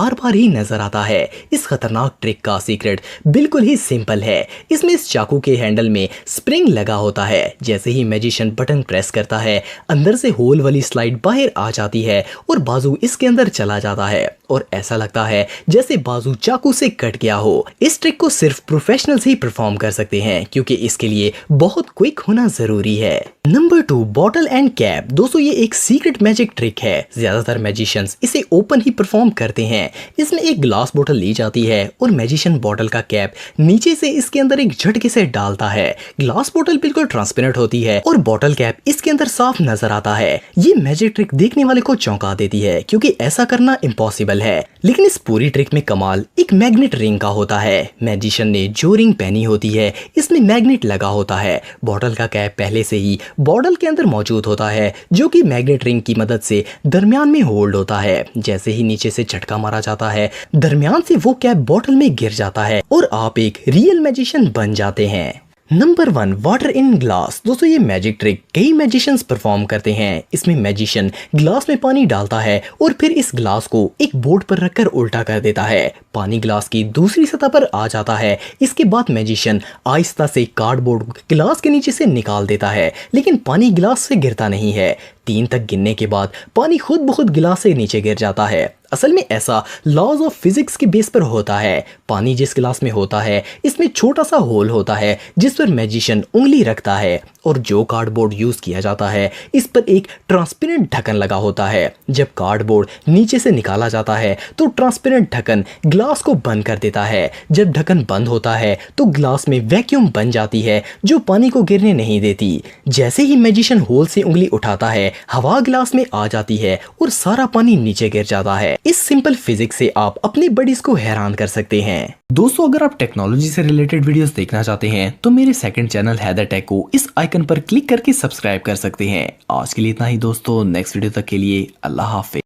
बार बार ही नजर आता है। इस खतरनाक ट्रिक का सीक्रेट बिल्कुल ही सिंपल है। इसमें इस चाकू के हैंडल में स्प्रिंग लगा होता है। जैसे ही मैजिशियन बटन प्रेस करता है, अंदर से होल वाली स्लाइड बाहर आ जाती है और बाजू इसके अंदर चला जाता है और ऐसा लगता है जैसे बाजू चाकू से कट गया हो। इस ट्रिक को सिर्फ प्रोफेशनल्स ही परफॉर्म कर सकते हैं क्योंकि इसके लिए बहुत क्विक होना जरूरी है। Number 2, bottle and cap. दोस्तों ये एक सीक्रेट मैजिक ट्रिक है। ज्यादातर मैजिशियंस इसे ओपन ही परफॉर्म करते हैं। इसमें एक ग्लास बोतल ली जाती है और मैजिशियन बॉटल का कैप नीचे से इसके अंदर एक झटके से डालता है। ग्लास बोतल बिल्कुल ट्रांसपेरेंट होती है और बॉटल कैप इसके अंदर साफ नजर आता है। ये मैजिक ट्रिक देखने वाले को चौंका देती है क्योंकि ऐसा करना इम्पॉसिबल है। लेकिन इस पूरी ट्रिक में कमाल एक मैग्नेट रिंग का होता है। मैजिशियन ने जो रिंग पहनी होती है इसमें मैग्नेट लगा होता है। बॉटल का कैप पहले से ही बॉटल के अंदर मौजूद होता है जो कि मैग्नेट रिंग की मदद से दरमियान में होल्ड होता है। जैसे ही नीचे से झटका मारा जाता है, दरमियान से वो कैप बॉटल में गिर जाता है और आप एक रियल मैजिशियन बन जाते हैं। Number 1, water in glass. दोस्तों ये मैजिक ट्रिक कई मैजिशियंस परफॉर्म करते हैं। इसमें मैजिशियन ग्लास में पानी डालता है और फिर इस ग्लास को एक बोर्ड पर रखकर उल्टा कर देता है। पानी ग्लास की दूसरी सतह पर आ जाता है। इसके बाद मैजिशियन आहिस्ता से कार्डबोर्ड ग्लास के नीचे से निकाल देता है, लेकिन पानी ग्लास से गिरता नहीं है। 3 तक गिनने के बाद पानी खुद ब खुद गिलास से नीचे गिर जाता है। असल में ऐसा लॉज ऑफ फिजिक्स के बेस पर होता है। पानी जिस गिलास में होता है इसमें छोटा सा होल होता है जिस पर मैजिशियन उंगली रखता है और जो कार्डबोर्ड यूज किया जाता है इस पर एक ट्रांसपेरेंट ढक्कन लगा होता है। जब कार्डबोर्ड नीचे से निकाला जाता है तो ट्रांसपेरेंट ढक्कन ग्लास को बंद कर देता है। जब ढक्कन बंद होता है तो ग्लास में वैक्यूम बन जाती है जो पानी को गिरने नहीं देती। जैसे ही मैजिशियन होल से उंगली उठाता है, हवा ग्लास में आ जाती है और सारा पानी नीचे गिर जाता है। इस सिंपल फिजिक्स से आप अपने बडीज को हैरान कर सकते हैं। दोस्तों अगर आप टेक्नोलॉजी से रिलेटेड वीडियोस देखना चाहते हैं तो मेरे सेकंड चैनल हैदर टेक को इस आइकन पर क्लिक करके सब्सक्राइब कर सकते हैं। आज के लिए इतना ही दोस्तों, नेक्स्ट वीडियो तक के लिए अल्लाह हाफिज।